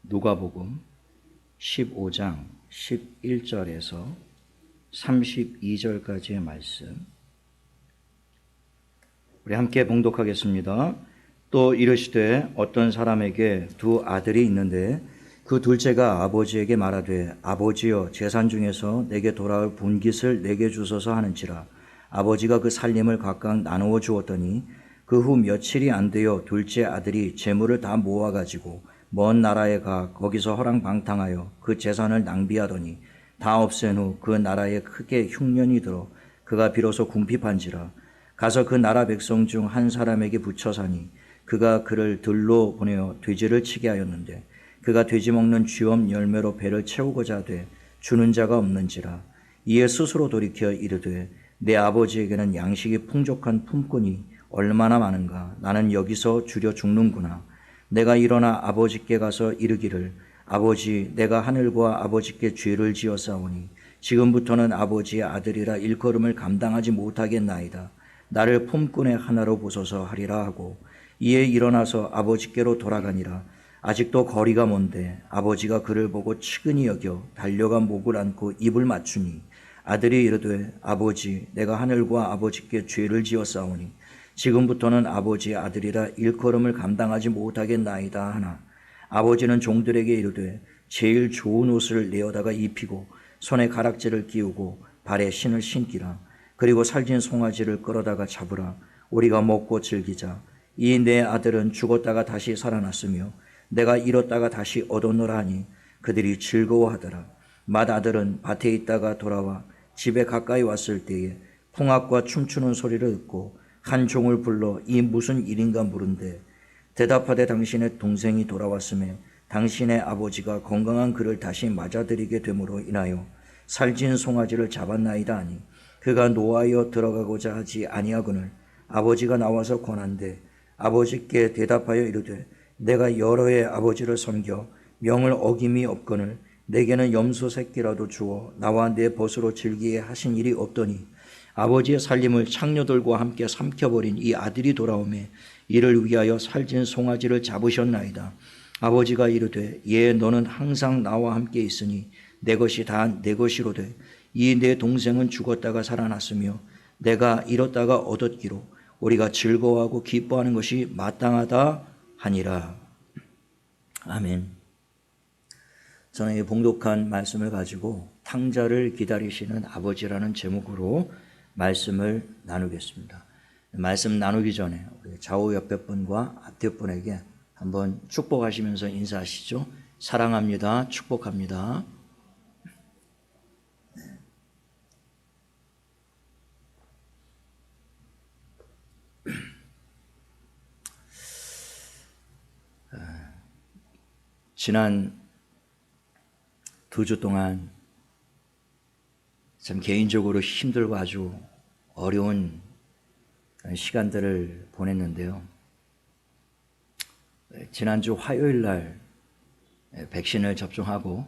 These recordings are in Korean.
누가복음 15장 11절에서 32절까지의 말씀 우리 함께 봉독하겠습니다. 또 이르시되 어떤 사람에게 두 아들이 있는데 그 둘째가 아버지에게 말하되 아버지여 재산 중에서 내게 돌아올 분깃을 내게 주소서 하는지라. 아버지가 그 살림을 각각 나누어 주었더니 그 후 며칠이 안 되어 둘째 아들이 재물을 다 모아가지고 먼 나라에 가 거기서 허랑방탕하여 그 재산을 낭비하더니 다 없앤 후 그 나라에 크게 흉년이 들어 그가 비로소 궁핍한지라. 가서 그 나라 백성 중 한 사람에게 붙여 사니 그가 그를 들로 보내어 돼지를 치게 하였는데 그가 돼지 먹는 쥐엄 열매로 배를 채우고자 하되 주는 자가 없는지라. 이에 스스로 돌이켜 이르되 내 아버지에게는 양식이 풍족한 품꾼이 얼마나 많은가. 나는 여기서 주려 죽는구나. 내가 일어나 아버지께 가서 이르기를 아버지 내가 하늘과 아버지께 죄를 지었사오니 지금부터는 아버지의 아들이라 일컬음을 감당하지 못하겠나이다. 나를 품꾼의 하나로 보소서 하리라 하고 이에 일어나서 아버지께로 돌아가니라. 아직도 거리가 먼데 아버지가 그를 보고 측은히 여겨 달려가 목을 안고 입을 맞추니 아들이 이르되 아버지 내가 하늘과 아버지께 죄를 지었사오니 지금부터는 아버지의 아들이라 일컬음을 감당하지 못하겠나이다 하나 아버지는 종들에게 이르되 제일 좋은 옷을 내어다가 입히고 손에 가락지를 끼우고 발에 신을 신기라. 그리고 살진 송아지를 끌어다가 잡으라. 우리가 먹고 즐기자. 이 내 아들은 죽었다가 다시 살아났으며 내가 잃었다가 다시 얻었노라 하니 그들이 즐거워하더라. 맏아들은 밭에 있다가 돌아와 집에 가까이 왔을 때에 풍악과 춤추는 소리를 듣고 한 종을 불러 이 무슨 일인가 물은데 대답하되 당신의 동생이 돌아왔으며 당신의 아버지가 건강한 그를 다시 맞아들이게 됨으로 인하여 살진 송아지를 잡았나이다 하니 그가 노하여 들어가고자 하지 아니하거늘 아버지가 나와서 권한대 아버지께 대답하여 이르되 내가 여러 해 아버지를 섬겨 명을 어김이 없거늘 내게는 염소 새끼라도 주어 나와 내 벗으로 즐기게 하신 일이 없더니 아버지의 살림을 창녀들과 함께 삼켜버린 이 아들이 돌아오매 이를 위하여 살진 송아지를 잡으셨나이다. 아버지가 이르되 예 너는 항상 나와 함께 있으니 내 것이 다 내 것이로되 이 내 동생은 죽었다가 살아났으며 내가 잃었다가 얻었기로 우리가 즐거워하고 기뻐하는 것이 마땅하다 하니라. 아멘. 저는 이 봉독한 말씀을 가지고 탕자를 기다리시는 아버지라는 제목으로 말씀을 나누겠습니다. 말씀 나누기 전에 우리 좌우 옆에 분과 앞뒤 분에게 한번 축복하시면서 인사하시죠. 사랑합니다. 축복합니다. 지난 2주 동안 참 개인적으로 힘들고 아주 어려운 시간들을 보냈는데요. 지난주 화요일 날 백신을 접종하고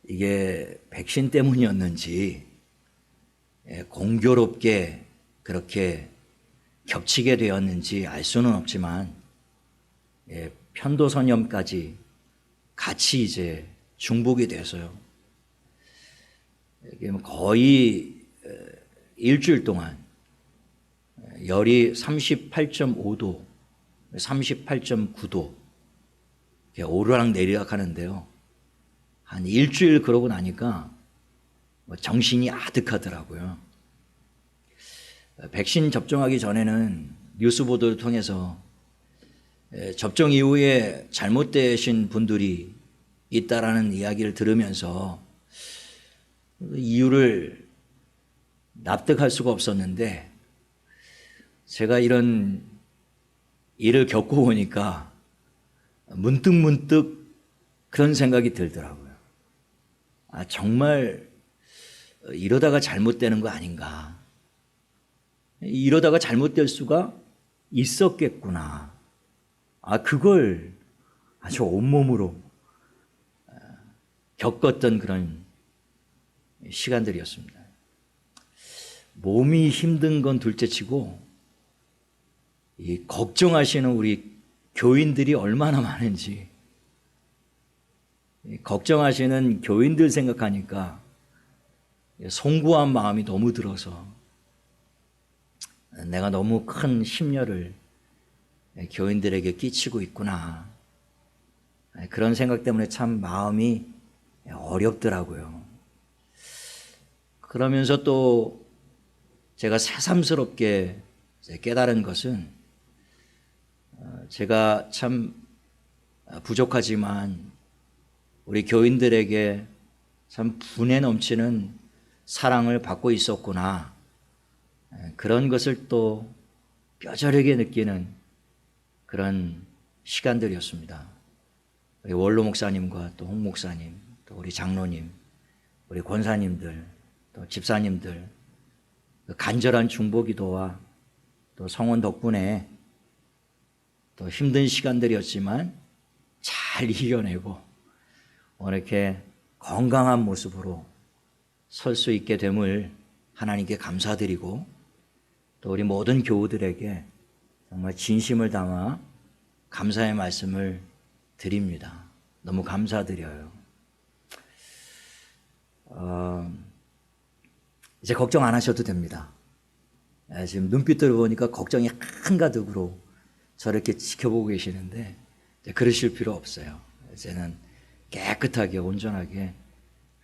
이게 백신 때문이었는지 공교롭게 그렇게 겹치게 되었는지 알 수는 없지만 편도선염까지 같이 이제 중복이 돼서요. 거의 일주일 동안 열이 38.5도, 38.9도 오르락 내리락 하는데요. 한 일주일 그러고 나니까 정신이 아득하더라고요. 백신 접종하기 전에는 뉴스 보도를 통해서 접종 이후에 잘못되신 분들이 있다라는 이야기를 들으면서 이유를 납득할 수가 없었는데 제가 이런 일을 겪고 보니까 문득 그런 생각이 들더라고요. 아, 정말 이러다가 잘못되는 거 아닌가. 이러다가 잘못될 수가 있었겠구나. 아, 그걸 아주 온몸으로 겪었던 그런 시간들이었습니다. 몸이 힘든 건 둘째치고 이 걱정하시는 우리 교인들이 얼마나 많은지 걱정하시는 교인들 생각하니까 송구한 마음이 너무 들어서 내가 너무 큰 심려를 교인들에게 끼치고 있구나. 그런 생각 때문에 참 마음이 어렵더라고요. 그러면서 또 제가 새삼스럽게 깨달은 것은 제가 참 부족하지만 우리 교인들에게 참 분에 넘치는 사랑을 받고 있었구나. 그런 것을 또 뼈저리게 느끼는 그런 시간들이었습니다. 우리 원로 목사님과 또 홍 목사님, 또 우리 장로님, 우리 권사님들, 또 집사님들, 그 간절한 중보기도와 또 성원 덕분에 또 힘든 시간들이었지만 잘 이겨내고 오늘 이렇게 건강한 모습으로 설 수 있게 됨을 하나님께 감사드리고 또 우리 모든 교우들에게 정말 진심을 담아 감사의 말씀을 드립니다. 너무 감사드려요. 이제 걱정 안 하셔도 됩니다. 지금 눈빛들을 보니까 걱정이 한가득으로 저를 이렇게 지켜보고 계시는데 그러실 필요 없어요. 이제는 깨끗하게 온전하게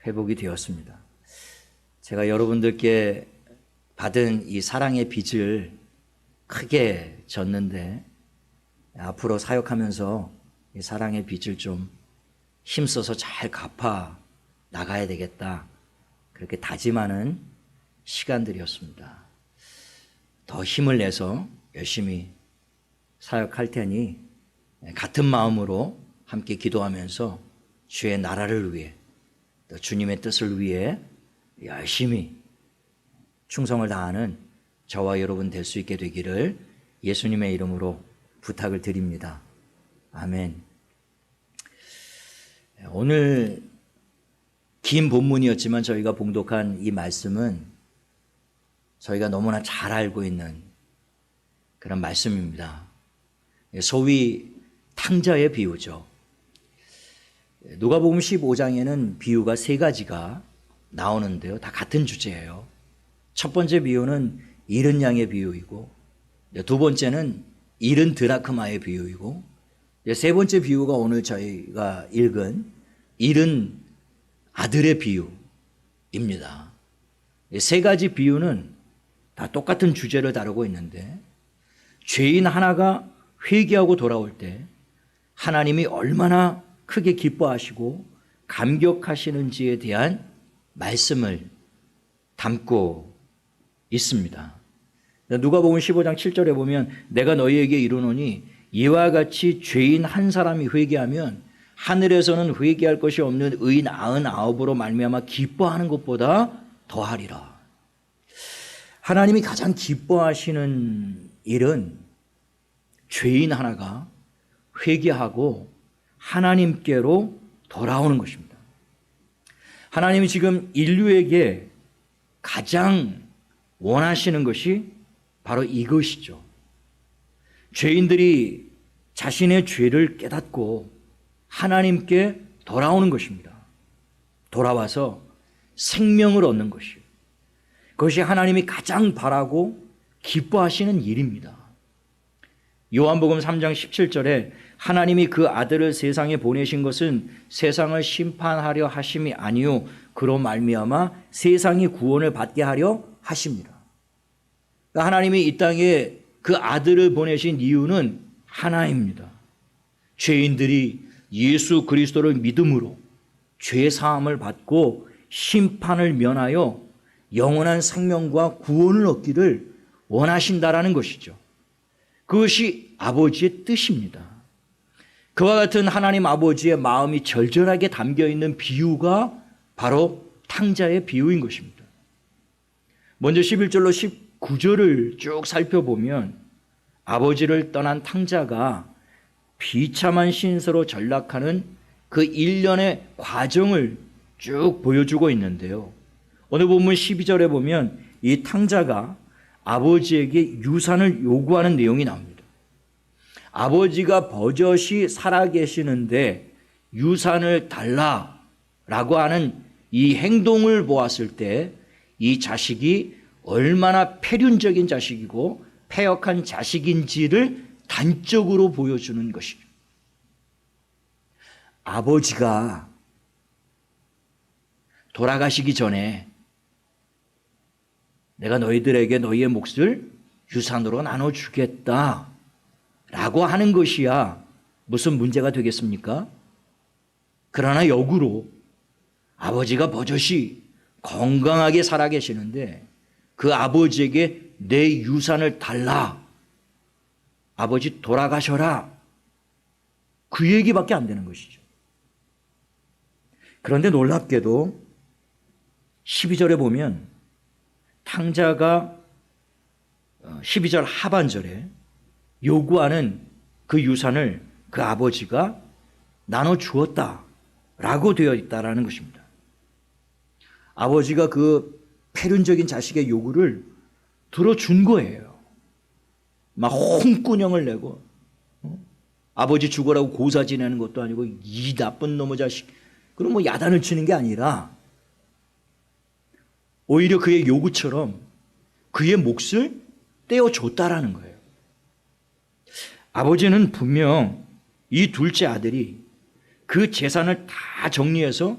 회복이 되었습니다. 제가 여러분들께 받은 이 사랑의 빚을 크게 졌는데 앞으로 사역하면서 이 사랑의 빚을 좀 힘써서 잘 갚아 나가야 되겠다. 그렇게 다짐하는 시간들이었습니다. 더 힘을 내서 열심히 사역할 테니 같은 마음으로 함께 기도하면서 주의 나라를 위해 또 주님의 뜻을 위해 열심히 충성을 다하는 저와 여러분 될 수 있게 되기를 예수님의 이름으로 부탁을 드립니다. 아멘. 오늘 긴 본문이었지만 저희가 봉독한 이 말씀은 저희가 너무나 잘 알고 있는 그런 말씀입니다. 소위 탕자의 비유죠. 누가복음 15장에는 비유가 세 가지가 나오는데요. 다 같은 주제예요. 첫 번째 비유는 잃은 양의 비유이고, 두 번째는 잃은 드라크마의 비유이고, 세 번째 비유가 오늘 저희가 읽은 잃은 아들의 비유입니다. 세 가지 비유는 다 똑같은 주제를 다루고 있는데 죄인 하나가 회개하고 돌아올 때 하나님이 얼마나 크게 기뻐하시고 감격하시는지에 대한 말씀을 담고 있습니다. 누가복음 15장 7절에 보면 내가 너희에게 이르노니 이와 같이 죄인 한 사람이 회개하면 하늘에서는 회개할 것이 없는 의인 99으로 말미암아 기뻐하는 것보다 더하리라. 하나님이 가장 기뻐하시는 일은 죄인 하나가 회개하고 하나님께로 돌아오는 것입니다. 하나님이 지금 인류에게 가장 원하시는 것이 바로 이것이죠. 죄인들이 자신의 죄를 깨닫고 하나님께 돌아오는 것입니다. 돌아와서 생명을 얻는 것이요. 그것이 하나님이 가장 바라고 기뻐하시는 일입니다. 요한복음 3장 17절에 하나님이 그 아들을 세상에 보내신 것은 세상을 심판하려 하심이 아니요 그로 말미암아 세상이 구원을 받게 하려 하십니다. 그러니까 하나님이 이 땅에 그 아들을 보내신 이유는 하나입니다. 죄인들이 예수 그리스도를 믿음으로 죄 사함을 받고 심판을 면하여 영원한 생명과 구원을 얻기를 원하신다라는 것이죠. 그것이 아버지의 뜻입니다. 그와 같은 하나님 아버지의 마음이 절절하게 담겨있는 비유가 바로 탕자의 비유인 것입니다. 먼저 11절로 19절을 쭉 살펴보면 아버지를 떠난 탕자가 비참한 신세로 전락하는 그 일련의 과정을 쭉 보여주고 있는데요. 오늘 본문 12절에 보면 이 탕자가 아버지에게 유산을 요구하는 내용이 나옵니다. 아버지가 버젓이 살아계시는데 유산을 달라라고 하는 이 행동을 보았을 때 이 자식이 얼마나 폐륜적인 자식이고 패역한 자식인지를 단적으로 보여주는 것이죠. 아버지가 돌아가시기 전에 내가 너희들에게 너희의 몫을 유산으로 나눠주겠다 라고 하는 것이야 무슨 문제가 되겠습니까? 그러나 역으로 아버지가 버젓이 건강하게 살아계시는데 그 아버지에게 내 유산을 달라, 아버지 돌아가셔라, 그 얘기밖에 안 되는 것이죠. 그런데 놀랍게도 12절에 보면 탕자가 12절 하반절에 요구하는 그 유산을 그 아버지가 나눠주었다라고 되어 있다라는 것입니다. 아버지가 그 폐륜적인 자식의 요구를 들어준 거예요. 막 홍군형을 내고 아버지 죽으라고 고사 지내는 것도 아니고 이 나쁜 놈의 자식, 그럼 뭐 야단을 치는 게 아니라 오히려 그의 요구처럼 그의 몫을 떼어줬다라는 거예요. 아버지는 분명 이 둘째 아들이 그 재산을 다 정리해서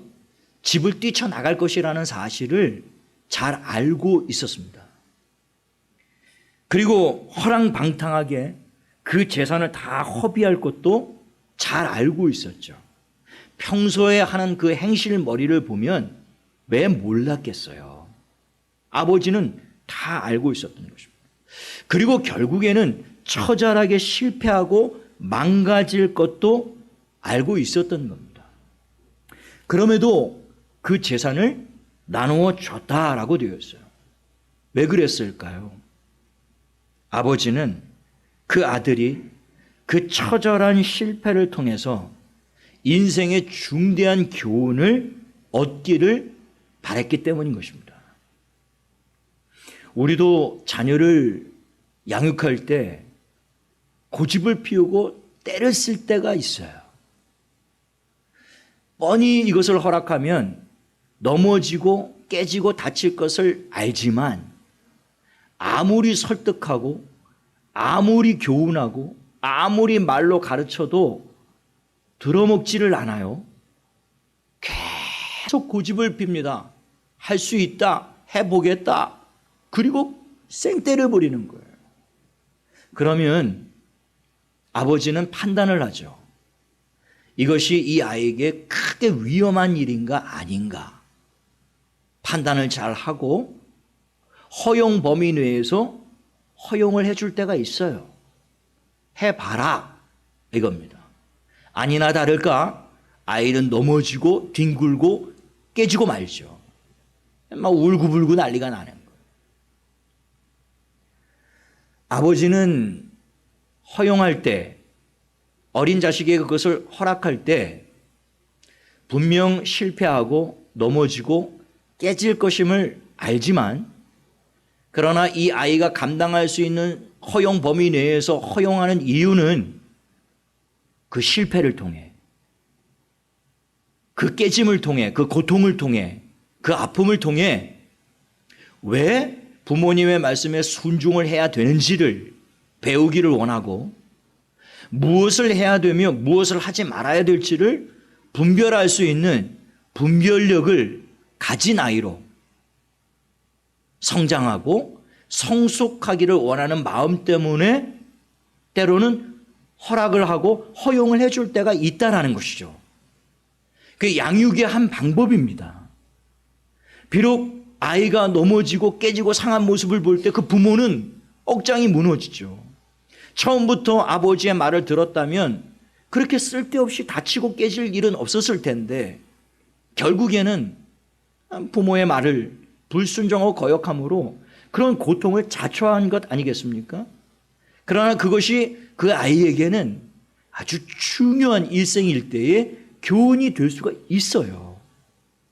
집을 뛰쳐나갈 것이라는 사실을 잘 알고 있었습니다. 그리고 허랑방탕하게 그 재산을 다 허비할 것도 잘 알고 있었죠. 평소에 하는 그 행실머리를 보면 왜 몰랐겠어요. 아버지는 다 알고 있었던 것입니다. 그리고 결국에는 처절하게 실패하고 망가질 것도 알고 있었던 겁니다. 그럼에도 그 재산을 나누어 줬다라고 되어 있어요. 왜 그랬을까요? 아버지는 그 아들이 그 처절한 실패를 통해서 인생의 중대한 교훈을 얻기를 바랬기 때문인 것입니다. 우리도 자녀를 양육할 때 고집을 피우고 때를 쓸 때가 있어요. 뻔히 이것을 허락하면 넘어지고 깨지고 다칠 것을 알지만 아무리 설득하고 아무리 교훈하고 아무리 말로 가르쳐도 들어먹지를 않아요. 계속 고집을 핍니다. 할 수 있다, 해보겠다, 그리고 생떼를 부리는 거예요. 그러면 아버지는 판단을 하죠. 이것이 이 아이에게 크게 위험한 일인가 아닌가 판단을 잘 하고 허용 범위 내에서 허용을 해줄 때가 있어요. 해봐라 이겁니다. 아니나 다를까 아이는 넘어지고 뒹굴고 깨지고 말죠. 막 울고불고 난리가 나는 거예요. 아버지는 허용할 때, 어린 자식에게 그것을 허락할 때 분명 실패하고 넘어지고 깨질 것임을 알지만, 그러나 이 아이가 감당할 수 있는 허용 범위 내에서 허용하는 이유는 그 실패를 통해, 그 깨짐을 통해, 그 고통을 통해, 그 아픔을 통해 왜 부모님의 말씀에 순종을 해야 되는지를 배우기를 원하고, 무엇을 해야 되며 무엇을 하지 말아야 될지를 분별할 수 있는 분별력을 가진 아이로 성장하고 성숙하기를 원하는 마음 때문에 때로는 허락을 하고 허용을 해줄 때가 있다라는 것이죠. 그게 양육의 한 방법입니다. 비록 아이가 넘어지고 깨지고 상한 모습을 볼 때 그 부모는 억장이 무너지죠. 처음부터 아버지의 말을 들었다면 그렇게 쓸데없이 다치고 깨질 일은 없었을 텐데, 결국에는 부모의 말을 불순종하고 거역함으로 그런 고통을 자초한 것 아니겠습니까? 그러나 그것이 그 아이에게는 아주 중요한 일생일 때의 교훈이 될 수가 있어요.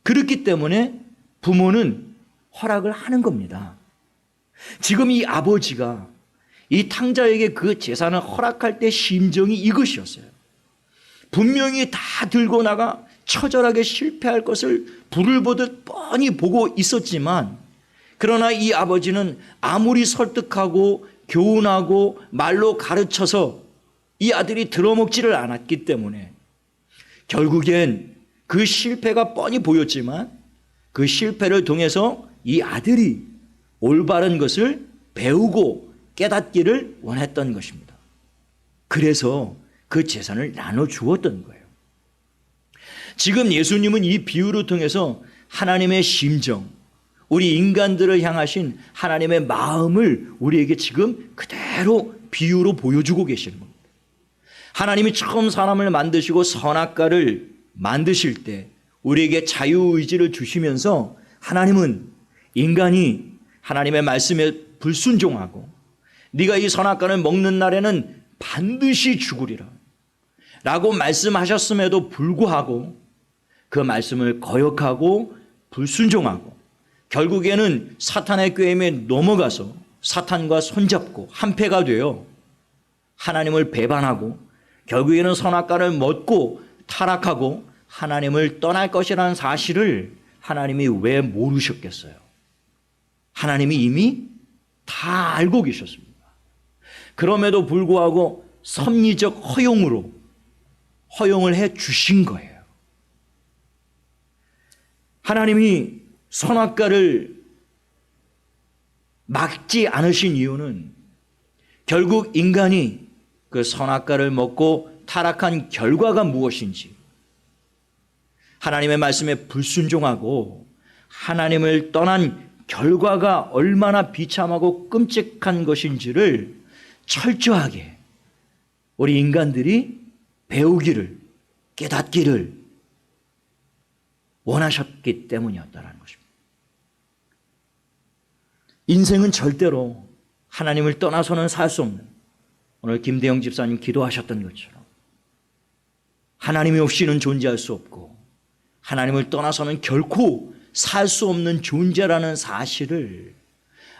그렇기 때문에 부모는 허락을 하는 겁니다. 지금 이 아버지가 이 탕자에게 그 재산을 허락할 때 심정이 이것이었어요. 분명히 다 들고 나가 처절하게 실패할 것을 불을 보듯 뻔히 보고 있었지만, 그러나 이 아버지는 아무리 설득하고 교훈하고 말로 가르쳐서 이 아들이 들어먹지를 않았기 때문에 결국엔 그 실패가 뻔히 보였지만 그 실패를 통해서 이 아들이 올바른 것을 배우고 깨닫기를 원했던 것입니다. 그래서 그 재산을 나눠주었던 거예요. 지금 예수님은 이 비유를 통해서 하나님의 심정, 우리 인간들을 향하신 하나님의 마음을 우리에게 지금 그대로 비유로 보여주고 계시는 겁니다. 하나님이 처음 사람을 만드시고 선악과를 만드실 때 우리에게 자유의지를 주시면서 하나님은 인간이 하나님의 말씀에 불순종하고 네가 이 선악과를 먹는 날에는 반드시 죽으리라 라고 말씀하셨음에도 불구하고 그 말씀을 거역하고 불순종하고 결국에는 사탄의 꾀임에 넘어가서 사탄과 손잡고 한패가 되어 하나님을 배반하고 결국에는 선악과를 먹고 타락하고 하나님을 떠날 것이라는 사실을 하나님이 왜 모르셨겠어요? 하나님이 이미 다 알고 계셨습니다. 그럼에도 불구하고 섭리적 허용을 해 주신 거예요. 하나님이 선악과를 막지 않으신 이유는 결국 인간이 그 선악과를 먹고 타락한 결과가 무엇인지, 하나님의 말씀에 불순종하고 하나님을 떠난 결과가 얼마나 비참하고 끔찍한 것인지를 철저하게 우리 인간들이 배우기를, 깨닫기를 원하셨기 때문이었다는 것입니다. 인생은 절대로 하나님을 떠나서는 살 수 없는, 오늘 김대영 집사님 기도하셨던 것처럼 하나님이 없이는 존재할 수 없고 하나님을 떠나서는 결코 살 수 없는 존재라는 사실을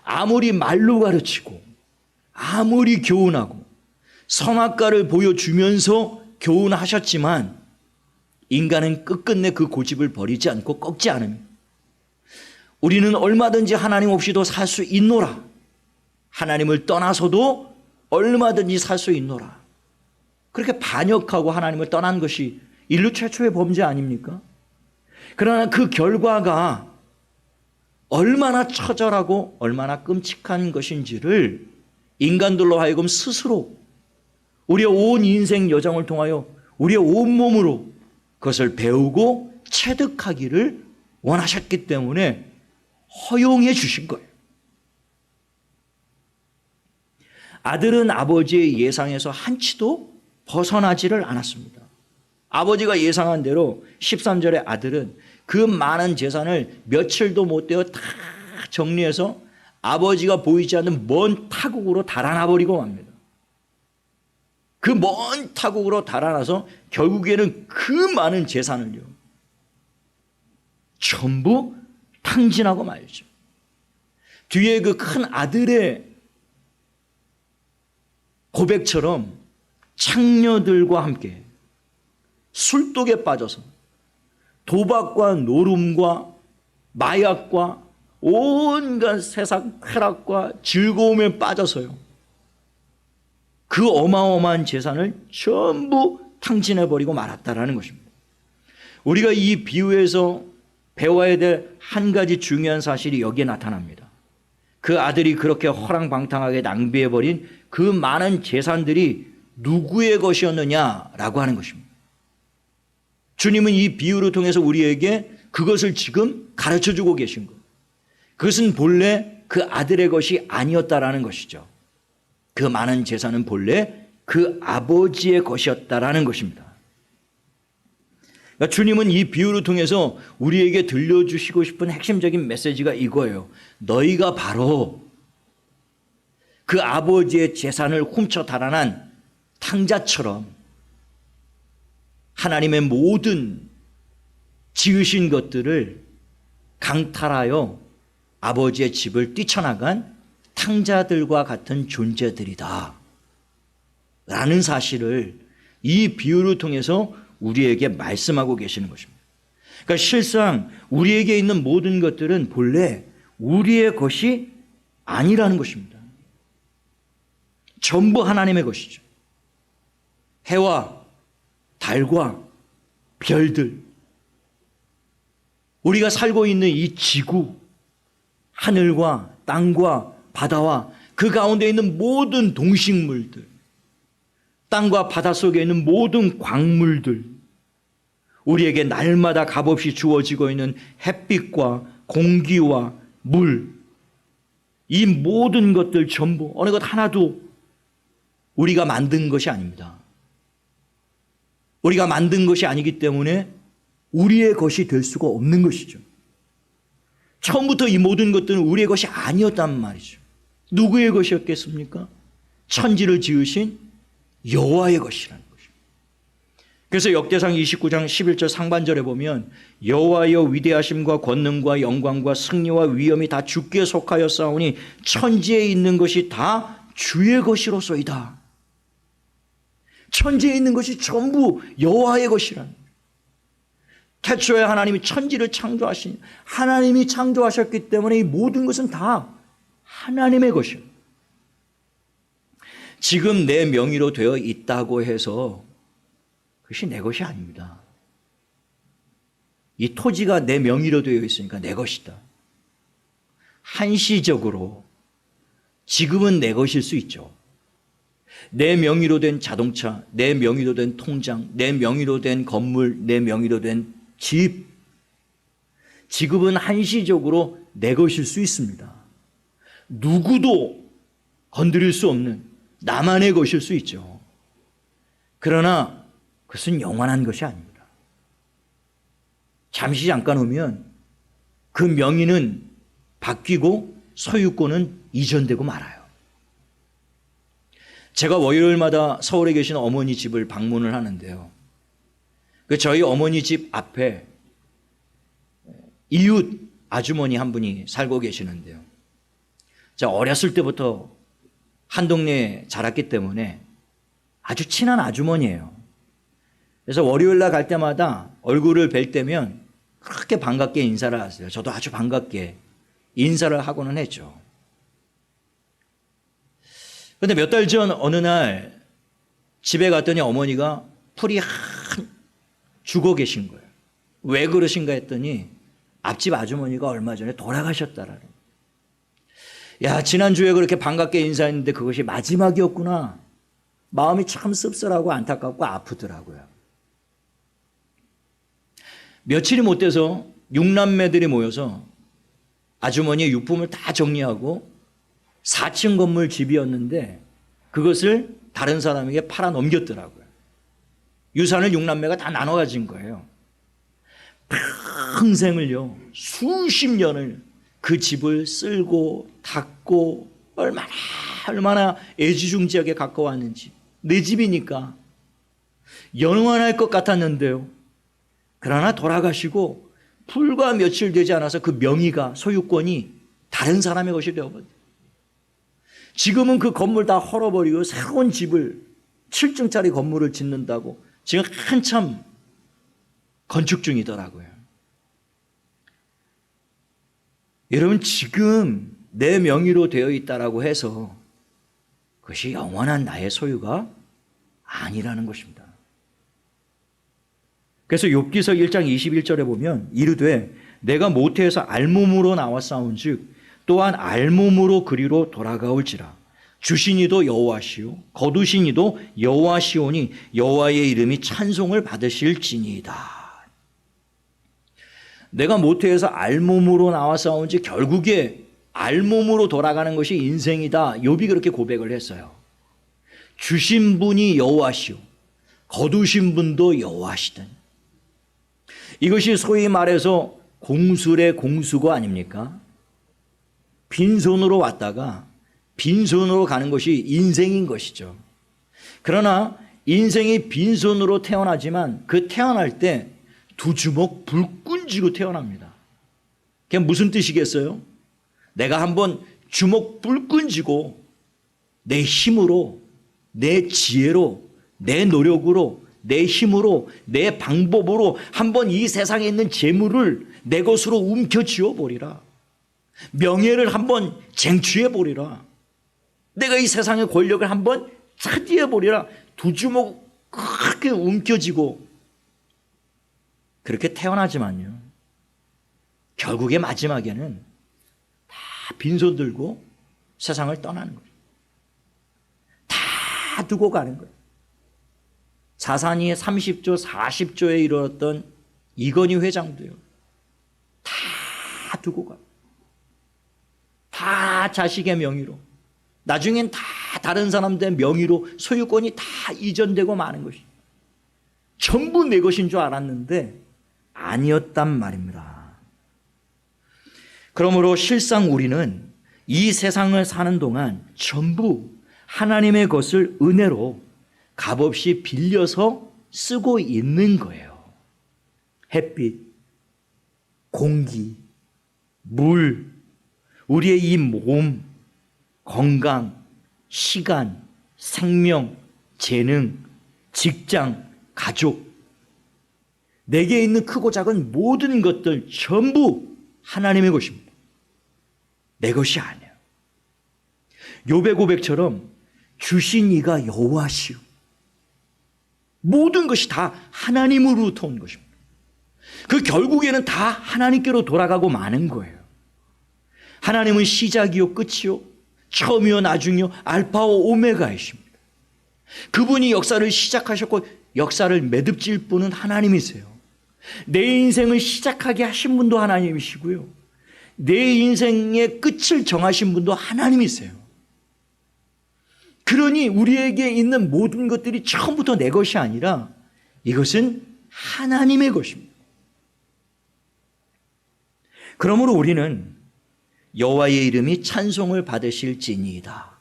아무리 말로 가르치고 아무리 교훈하고 선악과를 보여주면서 교훈하셨지만 인간은 끝끝내 그 고집을 버리지 않고 꺾지 않으면 우리는 얼마든지 하나님 없이도 살 수 있노라, 하나님을 떠나서도 얼마든지 살 수 있노라, 그렇게 반역하고 하나님을 떠난 것이 인류 최초의 범죄 아닙니까? 그러나 그 결과가 얼마나 처절하고 얼마나 끔찍한 것인지를 인간들로 하여금 스스로 우리의 온 인생 여정을 통하여 우리의 온몸으로 그것을 배우고 체득하기를 원하셨기 때문에 허용해 주신 거예요. 아들은 아버지의 예상에서 한치도 벗어나지를 않았습니다. 아버지가 예상한 대로 13절의 아들은 그 많은 재산을 며칠도 못 되어 다 정리해서 아버지가 보이지 않는 먼 타국으로 달아나 버리고 맙니다. 그 먼 타국으로 달아나서 결국에는 그 많은 재산을요 전부 탕진하고 말죠. 뒤에 그 큰 아들의 고백처럼 창녀들과 함께 술독에 빠져서 도박과 노름과 마약과 온갖 세상 쾌락과 즐거움에 빠져서요 그 어마어마한 재산을 전부 탕진해버리고 말았다라는 것입니다. 우리가 이 비유에서 배워야 될 한 가지 중요한 사실이 여기에 나타납니다. 그 아들이 그렇게 허랑방탕하게 낭비해버린 그 많은 재산들이 누구의 것이었느냐라고 하는 것입니다. 주님은 이 비유를 통해서 우리에게 그것을 지금 가르쳐주고 계신 거예요. 그것은 본래 그 아들의 것이 아니었다라는 것이죠. 그 많은 재산은 본래 그 아버지의 것이었다라는 것입니다. 그러니까 주님은 이 비유를 통해서 우리에게 들려주시고 싶은 핵심적인 메시지가 이거예요. 너희가 바로 그 아버지의 재산을 훔쳐 달아난 탕자처럼 하나님의 모든 지으신 것들을 강탈하여 아버지의 집을 뛰쳐나간 탕자들과 같은 존재들이다 라는 사실을 이 비유를 통해서 우리에게 말씀하고 계시는 것입니다. 그러니까 실상 우리에게 있는 모든 것들은 본래 우리의 것이 아니라는 것입니다. 전부 하나님의 것이죠. 해와 달과 별들, 우리가 살고 있는 이 지구, 하늘과 땅과 바다와 그 가운데 있는 모든 동식물들, 땅과 바다 속에 있는 모든 광물들, 우리에게 날마다 값없이 주어지고 있는 햇빛과 공기와 물, 이 모든 것들 전부 어느 것 하나도 우리가 만든 것이 아닙니다. 우리가 만든 것이 아니기 때문에 우리의 것이 될 수가 없는 것이죠. 처음부터 이 모든 것들은 우리의 것이 아니었단 말이죠. 누구의 것이었겠습니까? 천지를 지으신 여호와의 것이라는 것입니다. 그래서 역대상 29장 11절 상반절에 보면 여호와여 위대하심과 권능과 영광과 승리와 위엄이 다 주께 속하였사오니 천지에 있는 것이 다 주의 것이로소이다. 천지에 있는 것이 전부 여호와의 것이라는 거예요. 태초에 하나님이 천지를 창조하신, 하나님이 창조하셨기 때문에 이 모든 것은 다 하나님의 것이에요. 지금 내 명의로 되어 있다고 해서 그것이 내 것이 아닙니다. 이 토지가 내 명의로 되어 있으니까 내 것이다. 한시적으로 지금은 내 것일 수 있죠. 내 명의로 된 자동차, 내 명의로 된 통장, 내 명의로 된 건물, 내 명의로 된 집, 지금은 한시적으로 내 것일 수 있습니다. 누구도 건드릴 수 없는 나만의 것일 수 있죠. 그러나 그것은 영원한 것이 아닙니다. 잠시 잠깐 오면 그 명의는 바뀌고 소유권은 이전되고 말아요. 제가 월요일마다 서울에 계신 어머니 집을 방문을 하는데요. 저희 어머니 집 앞에 이웃 아주머니 한 분이 살고 계시는데요. 제가 어렸을 때부터 한 동네에 자랐기 때문에 아주 친한 아주머니예요. 그래서 월요일날 갈 때마다 얼굴을 뵐 때면 그렇게 반갑게 인사를 하세요. 저도 아주 반갑게 인사를 하고는 했죠. 그런데 몇 달 전 어느 날 집에 갔더니 어머니가 풀이 죽어 계신 거예요. 왜 그러신가 했더니 앞집 아주머니가 얼마 전에 돌아가셨다라는. 야, 지난주에 그렇게 반갑게 인사했는데 그것이 마지막이었구나. 마음이 참 씁쓸하고 안타깝고 아프더라고요. 며칠이 못 돼서 6남매들이 모여서 아주머니의 유품을 다 정리하고 4층 건물 집이었는데 그것을 다른 사람에게 팔아 넘겼더라고요. 유산을 6남매가 다 나눠 가진 거예요. 평생을요, 수십 년을 그 집을 쓸고 닦고 얼마나 애지중지하게 가까웠는지. 내 집이니까 영원할 것 같았는데요. 그러나 돌아가시고 불과 며칠 되지 않아서 그 명의가, 소유권이 다른 사람의 것이 되어버렸어요. 지금은 그 건물 다 헐어버리고 새로운 집을 7층짜리 건물을 짓는다고 지금 한참 건축 중이더라고요. 여러분, 지금 내 명의로 되어 있다라고 해서 그것이 영원한 나의 소유가 아니라는 것입니다. 그래서 욥기서 1장 21절에 보면 이르되 내가 모태에서 알몸으로 나와 싸운즉 또한 알몸으로 그리로 돌아가올지라. 주신 이도 여호와시오 거두신 이도 여호와시오니 여호와의 이름이 찬송을 받으실지니이다. 내가 모태에서 알몸으로 나와 싸운지 결국에 알몸으로 돌아가는 것이 인생이다. 욥이 그렇게 고백을 했어요. 주신 분이 여호와시오 거두신 분도 여호와시든. 이것이 소위 말해서 공술의 공수고 아닙니까? 빈손으로 왔다가 빈손으로 가는 것이 인생인 것이죠. 그러나 인생이 빈손으로 태어나지만 그 태어날 때 두 주먹 불끈 쥐고 태어납니다. 그게 무슨 뜻이겠어요? 내가 한번 주먹 불끈 쥐고 내 힘으로, 내 지혜로, 내 노력으로 내 힘으로, 내 방법으로 한번 이 세상에 있는 재물을 내 것으로 움켜쥐어 보리라. 명예를 한번 쟁취해 보리라. 내가 이 세상의 권력을 한번 차지해 보리라. 두 주먹 그렇게 움켜쥐고 그렇게 태어나지만요, 결국에 마지막에는 다 빈손 들고 세상을 떠나는 거예요. 다 두고 가는 거예요. 자산이 30조, 40조에 이르렀던 이건희 회장도요, 다 두고 가요. 다 자식의 명의로, 나중엔 다 다른 사람들의 명의로 소유권이 다 이전되고 마는 것이 전부 내 것인 줄 알았는데 아니었단 말입니다. 그러므로 실상 우리는 이 세상을 사는 동안 전부 하나님의 것을 은혜로 값없이 빌려서 쓰고 있는 거예요. 햇빛, 공기, 물, 우리의 이 몸, 건강, 시간, 생명, 재능, 직장, 가족, 내게 있는 크고 작은 모든 것들 전부 하나님의 것입니다. 내 것이 아니에요. 욥의 고백처럼 주신 이가 여호와시요, 모든 것이 다 하나님으로부터 온 것입니다. 그 결국에는 다 하나님께로 돌아가고 마는 거예요. 하나님은 시작이요 끝이요 처음이요 나중이요 알파와 오메가이십니다. 그분이 역사를 시작하셨고 역사를 매듭질 분은 하나님이세요. 내 인생을 시작하게 하신 분도 하나님이시고요, 내 인생의 끝을 정하신 분도 하나님이세요. 그러니 우리에게 있는 모든 것들이 처음부터 내 것이 아니라 이것은 하나님의 것입니다. 그러므로 우리는 여호와의 이름이 찬송을 받으실지니이다.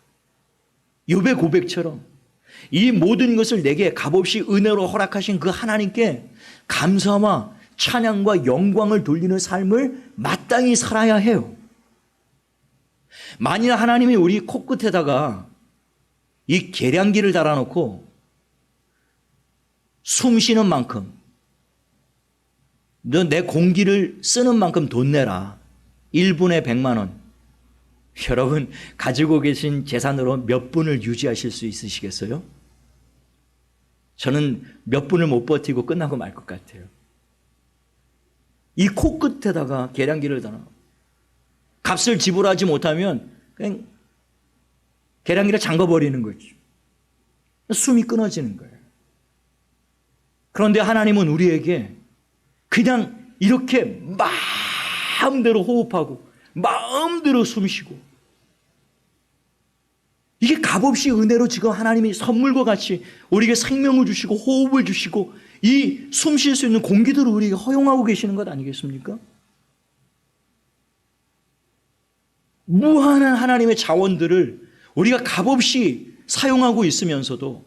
욥의 고백처럼 이 모든 것을 내게 값없이 은혜로 허락하신 그 하나님께 감사와 찬양과 영광을 돌리는 삶을 마땅히 살아야 해요. 만일 하나님이 우리 코끝에다가 이 계량기를 달아놓고 숨 쉬는 만큼, 너 내 공기를 쓰는 만큼 돈 내라, 1분에 100만 원. 여러분 가지고 계신 재산으로 몇 분을 유지하실 수 있으시겠어요? 저는 몇 분을 못 버티고 끝나고 말 것 같아요. 이 코끝에다가 계량기를 달아, 값을 지불하지 못하면 그냥 계량기를 잠궈버리는 거죠. 숨이 끊어지는 거예요. 그런데 하나님은 우리에게 그냥 이렇게 마음대로 호흡하고 마음대로 숨쉬고, 이게 값없이 은혜로 지금 하나님이 선물과 같이 우리에게 생명을 주시고 호흡을 주시고 이 숨 쉴 수 있는 공기들을 우리에게 허용하고 계시는 것 아니겠습니까? 무한한 하나님의 자원들을 우리가 값없이 사용하고 있으면서도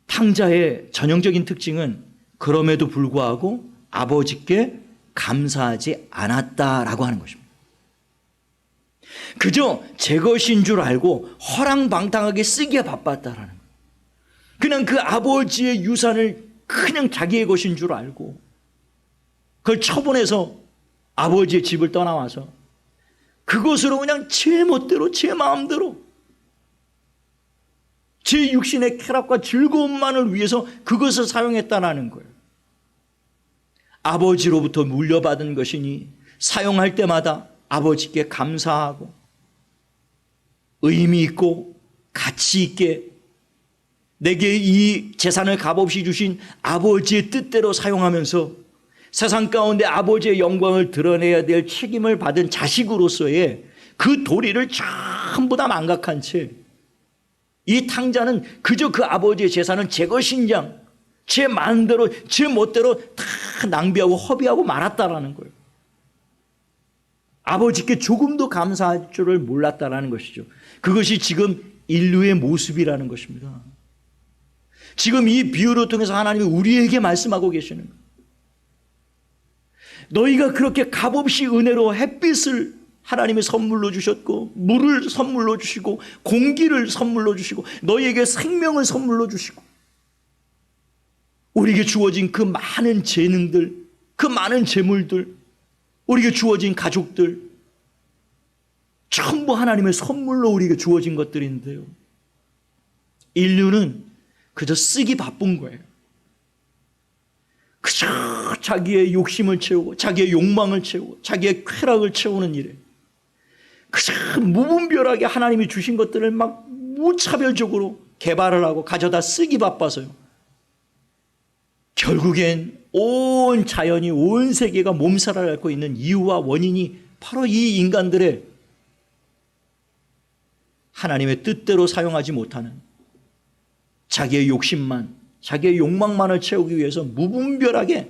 탕자의 전형적인 특징은 그럼에도 불구하고 아버지께 감사하지 않았다라고 하는 것입니다. 그저 제 것인 줄 알고 허랑방탕하게 쓰기에 바빴다라는 거예요. 그냥 그 아버지의 유산을 그냥 자기의 것인 줄 알고 그걸 처분해서 아버지의 집을 떠나와서 그것으로 그냥 제 멋대로 제 마음대로 제 육신의 쾌락과 즐거움만을 위해서 그것을 사용했다라는 거예요. 아버지로부터 물려받은 것이니 사용할 때마다 아버지께 감사하고 의미 있고 가치 있게 내게 이 재산을 값없이 주신 아버지의 뜻대로 사용하면서 세상 가운데 아버지의 영광을 드러내야 될 책임을 받은 자식으로서의 그 도리를 전부 다 망각한 채 이 탕자는 그저 그 아버지의 재산을 제 것인 양, 제 마음대로 제 멋대로 다 낭비하고 허비하고 말았다라는 거예요. 아버지께 조금도 감사할 줄을 몰랐다라는 것이죠. 그것이 지금 인류의 모습이라는 것입니다. 지금 이 비유를 통해서 하나님이 우리에게 말씀하고 계시는 거예요. 너희가 그렇게 값없이 은혜로 햇빛을 하나님이 선물로 주셨고, 물을 선물로 주시고, 공기를 선물로 주시고, 너희에게 생명을 선물로 주시고, 우리에게 주어진 그 많은 재능들, 그 많은 재물들, 우리에게 주어진 가족들, 전부 하나님의 선물로 우리에게 주어진 것들인데요, 인류는 그저 쓰기 바쁜 거예요. 그저 자기의 욕심을 채우고, 자기의 욕망을 채우고, 자기의 쾌락을 채우는 일에 그저 무분별하게 하나님이 주신 것들을 막 무차별적으로 개발을 하고 가져다 쓰기 바빠서요, 결국엔 온 자연이, 온 세계가 몸살을 앓고 있는 이유와 원인이 바로 이 인간들의 하나님의 뜻대로 사용하지 못하는 자기의 욕심만, 자기의 욕망만을 채우기 위해서 무분별하게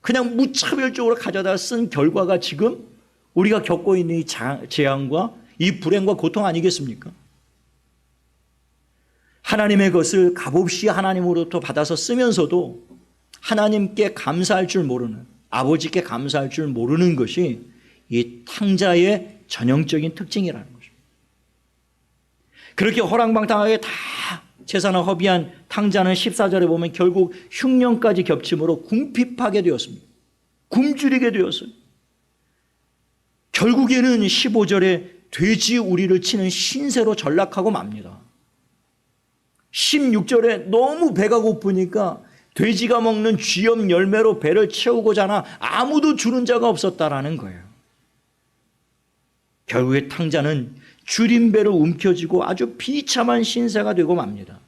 그냥 무차별적으로 가져다 쓴 결과가 지금 우리가 겪고 있는 이 재앙과 이 불행과 고통 아니겠습니까? 하나님의 것을 값없이 하나님으로부터 받아서 쓰면서도 하나님께 감사할 줄 모르는, 아버지께 감사할 줄 모르는 것이 이 탕자의 전형적인 특징이라는 것입니다. 그렇게 허랑방탕하게 다 재산을 허비한 탕자는 14절에 보면 결국 흉년까지 겹침으로 궁핍하게 되었습니다. 굶주리게 되었어요. 결국에는 15절에 돼지 우리를 치는 신세로 전락하고 맙니다. 16절에 너무 배가 고프니까 돼지가 먹는 쥐염 열매로 배를 채우고자 하나 아무도 주는 자가 없었다라는 거예요. 결국에 탕자는 줄인 배로 움켜쥐고 아주 비참한 신세가 되고 맙니다.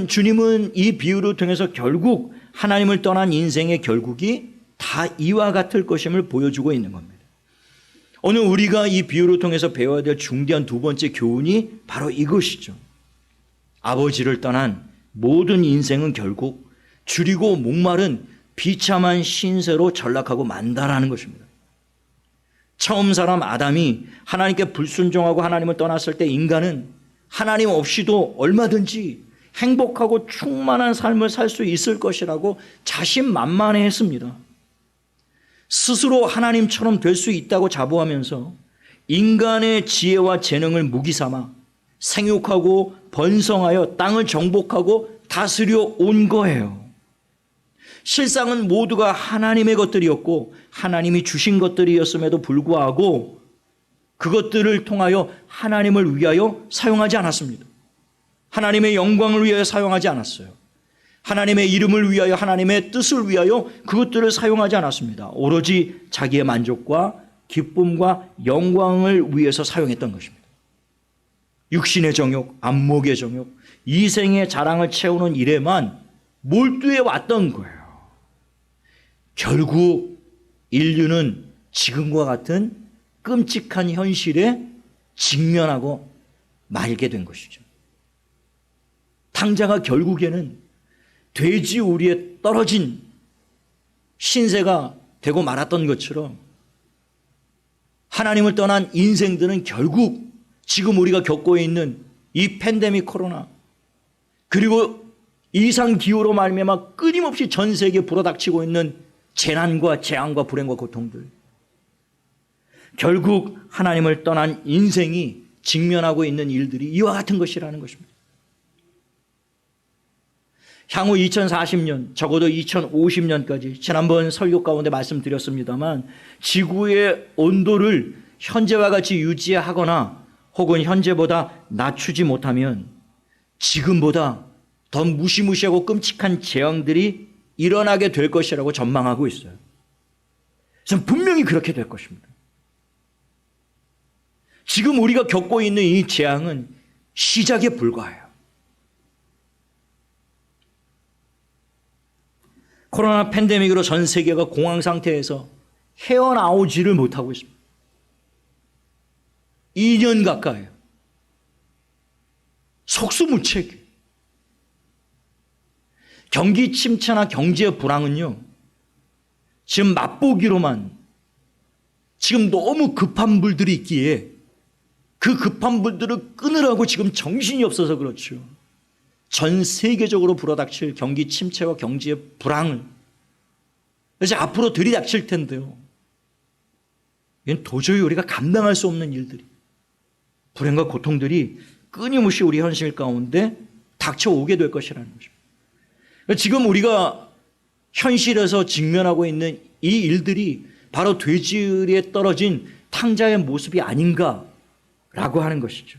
주님은 이 비유를 통해서 결국 하나님을 떠난 인생의 결국이 다 이와 같을 것임을 보여주고 있는 겁니다. 오늘 우리가 이 비유를 통해서 배워야 될 중대한 두 번째 교훈이 바로 이것이죠. 아버지를 떠난 모든 인생은 결국 줄이고 목마른 비참한 신세로 전락하고 만다라는 것입니다. 처음 사람 아담이 하나님께 불순종하고 하나님을 떠났을 때 인간은 하나님 없이도 얼마든지 행복하고 충만한 삶을 살 수 있을 것이라고 자신만만해했습니다. 스스로 하나님처럼 될 수 있다고 자부하면서 인간의 지혜와 재능을 무기 삼아 생육하고 번성하여 땅을 정복하고 다스려 온 거예요. 실상은 모두가 하나님의 것들이었고 하나님이 주신 것들이었음에도 불구하고 그것들을 통하여 하나님을 위하여 사용하지 않았습니다. 하나님의 영광을 위하여 사용하지 않았어요. 하나님의 이름을 위하여, 하나님의 뜻을 위하여 그것들을 사용하지 않았습니다. 오로지 자기의 만족과 기쁨과 영광을 위해서 사용했던 것입니다. 육신의 정욕, 안목의 정욕, 이생의 자랑을 채우는 일에만 몰두해 왔던 거예요. 결국 인류는 지금과 같은 끔찍한 현실에 직면하고 말게 된 것이죠. 탕자가 결국에는 돼지 우리에 떨어진 신세가 되고 말았던 것처럼 하나님을 떠난 인생들은 결국 지금 우리가 겪고 있는 이 팬데믹 코로나, 그리고 이상기후로 말미암아 끊임없이 전 세계에 불어닥치고 있는 재난과 재앙과 불행과 고통들, 결국 하나님을 떠난 인생이 직면하고 있는 일들이 이와 같은 것이라는 것입니다. 향후 2040년, 적어도 2050년까지 지난번 설교 가운데 말씀드렸습니다만 지구의 온도를 현재와 같이 유지하거나 혹은 현재보다 낮추지 못하면 지금보다 더 무시무시하고 끔찍한 재앙들이 일어나게 될 것이라고 전망하고 있어요. 저는 분명히 그렇게 될 것입니다. 지금 우리가 겪고 있는 이 재앙은 시작에 불과해요. 코로나 팬데믹으로 전 세계가 공황 상태에서 헤어나오지를 못하고 있습니다. 2년 가까이요. 속수무책. 경기 침체나 경제 불황은요, 지금 맛보기로만 지금 너무 급한 불들이 있기에 그 급한 불들을 끊으라고 지금 정신이 없어서 그렇죠. 전 세계적으로 불어닥칠 경기 침체와 경제의 불황을 이제 앞으로 들이닥칠 텐데요, 이건 도저히 우리가 감당할 수 없는 일들이, 불행과 고통들이 끊임없이 우리 현실 가운데 닥쳐오게 될 것이라는 것입니다. 지금 우리가 현실에서 직면하고 있는 이 일들이 바로 돼지의리에 떨어진 탕자의 모습이 아닌가라고 하는 것이죠.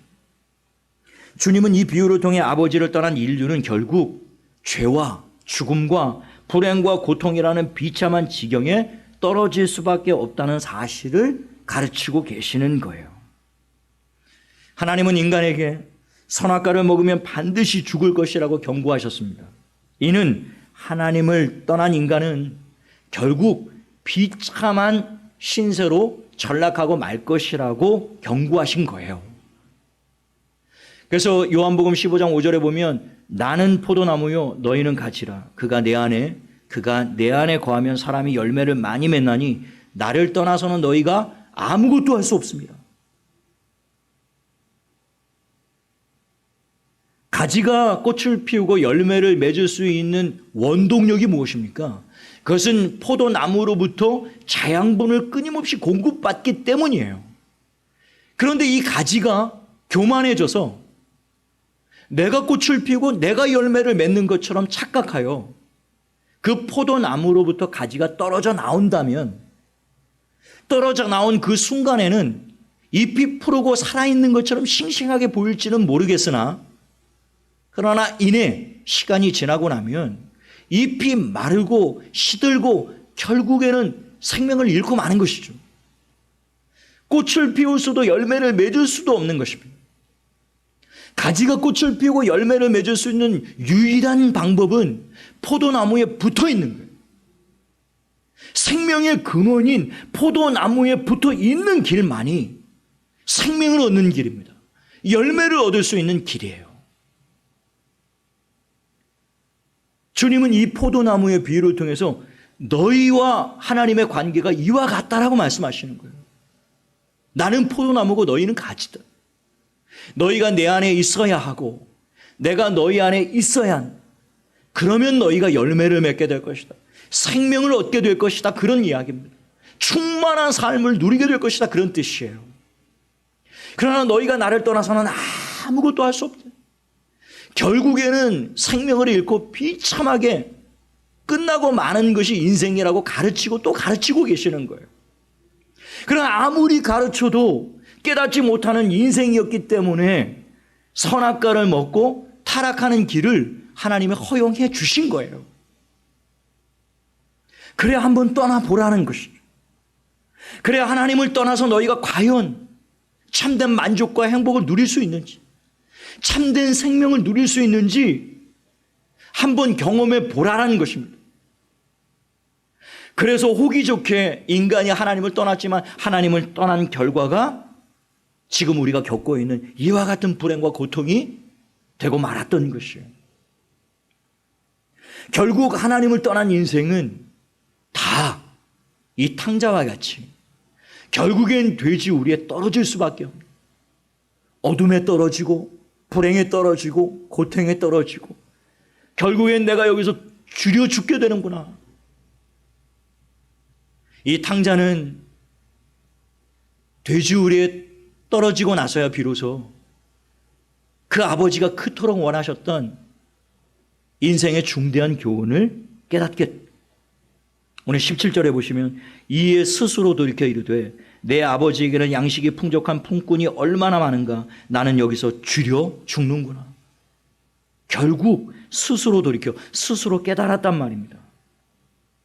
주님은 이 비유를 통해 아버지를 떠난 인류는 결국 죄와 죽음과 불행과 고통이라는 비참한 지경에 떨어질 수밖에 없다는 사실을 가르치고 계시는 거예요. 하나님은 인간에게 선악과를 먹으면 반드시 죽을 것이라고 경고하셨습니다. 이는 하나님을 떠난 인간은 결국 비참한 신세로 전락하고 말 것이라고 경고하신 거예요. 그래서 요한복음 15장 5절에 보면 나는 포도나무요 너희는 가지라. 그가 내 안에 거하면 사람이 열매를 많이 맺나니 나를 떠나서는 너희가 아무것도 할 수 없습니다. 가지가 꽃을 피우고 열매를 맺을 수 있는 원동력이 무엇입니까? 그것은 포도나무로부터 자양분을 끊임없이 공급받기 때문이에요. 그런데 이 가지가 교만해져서 내가 꽃을 피우고 내가 열매를 맺는 것처럼 착각하여 그 포도나무로부터 가지가 떨어져 나온다면, 떨어져 나온 그 순간에는 잎이 푸르고 살아있는 것처럼 싱싱하게 보일지는 모르겠으나, 그러나 이내 시간이 지나고 나면 잎이 마르고 시들고 결국에는 생명을 잃고 마는 것이죠. 꽃을 피울 수도 열매를 맺을 수도 없는 것입니다. 가지가 꽃을 피우고 열매를 맺을 수 있는 유일한 방법은 포도나무에 붙어 있는 거예요. 생명의 근원인 포도나무에 붙어 있는 길만이 생명을 얻는 길입니다. 열매를 얻을 수 있는 길이에요. 주님은 이 포도나무의 비유를 통해서 너희와 하나님의 관계가 이와 같다라고 말씀하시는 거예요. 나는 포도나무고 너희는 가지다. 너희가 내 안에 있어야 하고 내가 너희 안에 있어야 한다. 그러면 너희가 열매를 맺게 될 것이다. 생명을 얻게 될 것이다. 그런 이야기입니다. 충만한 삶을 누리게 될 것이다. 그런 뜻이에요. 그러나 너희가 나를 떠나서는 아무것도 할 수 없다. 결국에는 생명을 잃고 비참하게 끝나고 마는 것이 인생이라고 가르치고 또 가르치고 계시는 거예요. 그러나 아무리 가르쳐도 깨닫지 못하는 인생이었기 때문에 선악과를 먹고 타락하는 길을 하나님이 허용해 주신 거예요. 그래야 한번 떠나보라는 것이죠. 그래야 하나님을 떠나서 너희가 과연 참된 만족과 행복을 누릴 수 있는지, 참된 생명을 누릴 수 있는지 한번 경험해 보라는 것입니다. 그래서 호기 좋게 인간이 하나님을 떠났지만 하나님을 떠난 결과가 지금 우리가 겪고 있는 이와 같은 불행과 고통이 되고 말았던 것이에요. 결국 하나님을 떠난 인생은 다 이 탕자와 같이 결국엔 돼지우리에 떨어질 수밖에 없는, 어둠에 떨어지고 불행에 떨어지고 고통에 떨어지고 결국엔 내가 여기서 줄여 죽게 되는구나. 이 탕자는 돼지우리에 떨어지고 나서야 비로소 그 아버지가 그토록 원하셨던 인생의 중대한 교훈을 깨닫게. 오늘 17절에 보시면 이에 스스로 돌이켜 이르되 내 아버지에게는 양식이 풍족한 품꾼이 얼마나 많은가. 나는 여기서 줄여 죽는구나. 결국 스스로 돌이켜 스스로 깨달았단 말입니다.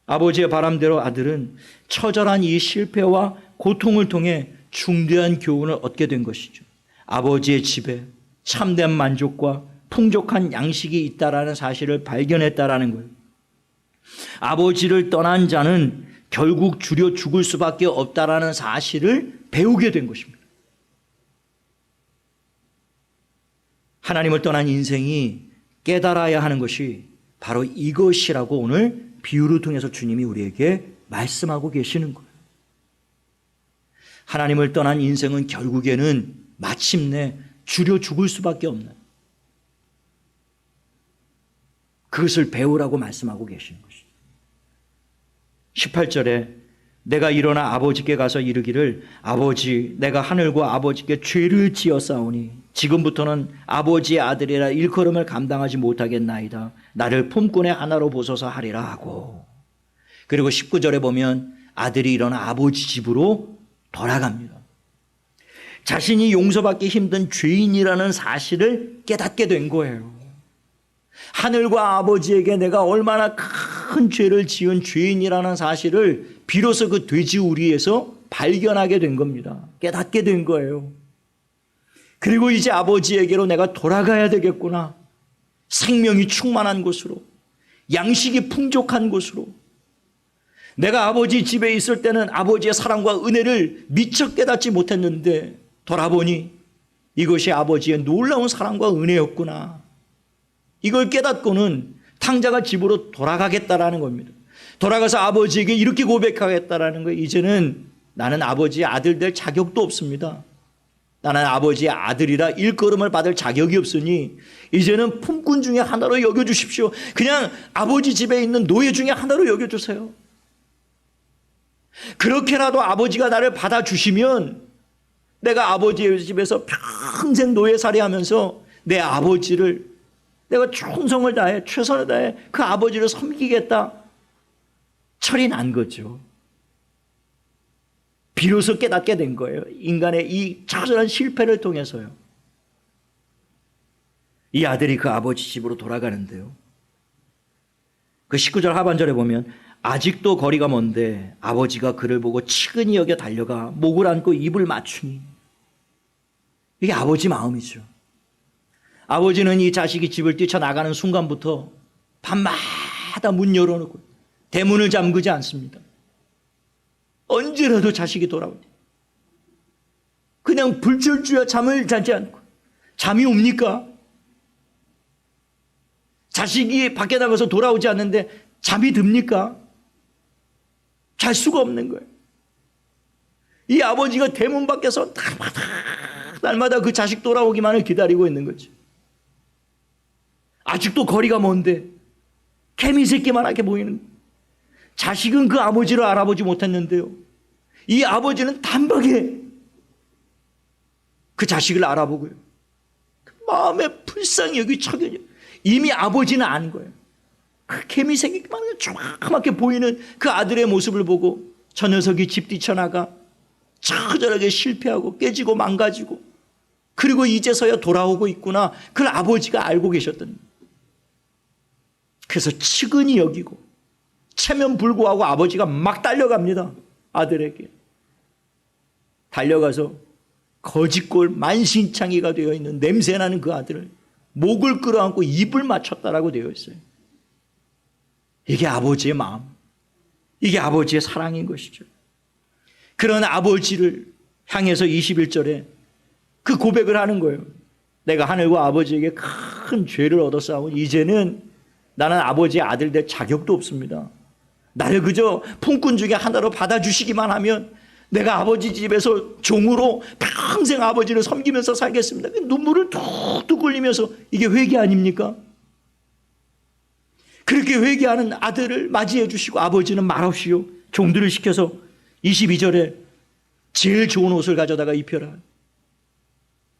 아버지의 바람대로 아들은 처절한 이 실패와 고통을 통해 중대한 교훈을 얻게 된 것이죠. 아버지의 집에 참된 만족과 풍족한 양식이 있다라는 사실을 발견했다라는 거예요. 아버지를 떠난 자는 결국 줄여 죽을 수밖에 없다라는 사실을 배우게 된 것입니다. 하나님을 떠난 인생이 깨달아야 하는 것이 바로 이것이라고 오늘 비유를 통해서 주님이 우리에게 말씀하고 계시는 거예요. 하나님을 떠난 인생은 결국에는 마침내 줄여 죽을 수밖에 없는, 그것을 배우라고 말씀하고 계시는 것이죠. 18절에 내가 일어나 아버지께 가서 이르기를 아버지 내가 하늘과 아버지께 죄를 지었사오니 지금부터는 아버지의 아들이라 일컬음을 감당하지 못하겠나이다. 나를 품꾼의 하나로 보소서 하리라 하고, 그리고 19절에 보면 아들이 일어나 아버지 집으로 돌아갑니다. 자신이 용서받기 힘든 죄인이라는 사실을 깨닫게 된 거예요. 하늘과 아버지에게 내가 얼마나 큰 죄를 지은 죄인이라는 사실을 비로소 그 돼지우리에서 발견하게 된 겁니다. 깨닫게 된 거예요. 그리고 이제 아버지에게로 내가 돌아가야 되겠구나. 생명이 충만한 곳으로, 양식이 풍족한 곳으로. 내가 아버지 집에 있을 때는 아버지의 사랑과 은혜를 미처 깨닫지 못했는데 돌아보니 이것이 아버지의 놀라운 사랑과 은혜였구나. 이걸 깨닫고는 탕자가 집으로 돌아가겠다라는 겁니다. 돌아가서 아버지에게 이렇게 고백하겠다라는 거예요. 이제는 나는 아버지의 아들 될 자격도 없습니다. 나는 아버지의 아들이라 일컬음을 받을 자격이 없으니 이제는 품꾼 중에 하나로 여겨주십시오. 그냥 아버지 집에 있는 노예 중에 하나로 여겨주세요. 그렇게라도 아버지가 나를 받아주시면 내가 아버지의 집에서 평생 노예살이 하면서 내 아버지를 내가 충성을 다해 최선을 다해 그 아버지를 섬기겠다. 철이 난 거죠. 비로소 깨닫게 된 거예요. 인간의 이 처절한 실패를 통해서요. 이 아들이 그 아버지 집으로 돌아가는데요. 그 19절 하반절에 보면 아직도 거리가 먼데 아버지가 그를 보고 치근히 여겨 달려가 목을 안고 입을 맞추니, 이게 아버지 마음이죠. 아버지는 이 자식이 집을 뛰쳐나가는 순간부터 밤마다 문 열어놓고 대문을 잠그지 않습니다. 언제라도 자식이 돌아올 때 그냥 불철주야 잠을 자지 않고, 잠이 옵니까? 자식이 밖에 나가서 돌아오지 않는데 잠이 듭니까? 잘 수가 없는 거예요. 이 아버지가 대문 밖에서 날마다 그 자식 돌아오기만을 기다리고 있는 거죠. 아직도 거리가 먼데 개미 새끼만하게 보이는, 자식은 그 아버지를 알아보지 못했는데요, 이 아버지는 단박에 그 자식을 알아보고요, 그 마음에 불쌍히 여기 처견이, 이미 아버지는 아는 거예요. 그 개미 새끼만하게 조그맣게 보이는 그 아들의 모습을 보고 저 녀석이 집 뛰쳐나가 처절하게 실패하고 깨지고 망가지고, 그리고 이제서야 돌아오고 있구나, 그걸 아버지가 알고 계셨던. 그래서 치근히 여기고 체면불구하고 아버지가 막 달려갑니다. 아들에게 달려가서 거짓골 만신창이가 되어 있는 냄새나는 그 아들을 목을 끌어안고 입을 맞췄다라고 되어 있어요. 이게 아버지의 마음, 이게 아버지의 사랑인 것이죠. 그런 아버지를 향해서 21절에 그 고백을 하는 거예요. 내가 하늘과 아버지에게 큰 죄를 얻었사오니 이제는 나는 아버지의 아들 될 자격도 없습니다. 나를 그저 품꾼 중에 하나로 받아주시기만 하면 내가 아버지 집에서 종으로 평생 아버지를 섬기면서 살겠습니다. 눈물을 툭툭 흘리면서, 이게 회개 아닙니까? 그렇게 회개하는 아들을 맞이해 주시고 아버지는 말없이요 종들을 시켜서 22절에 제일 좋은 옷을 가져다가 입혀라,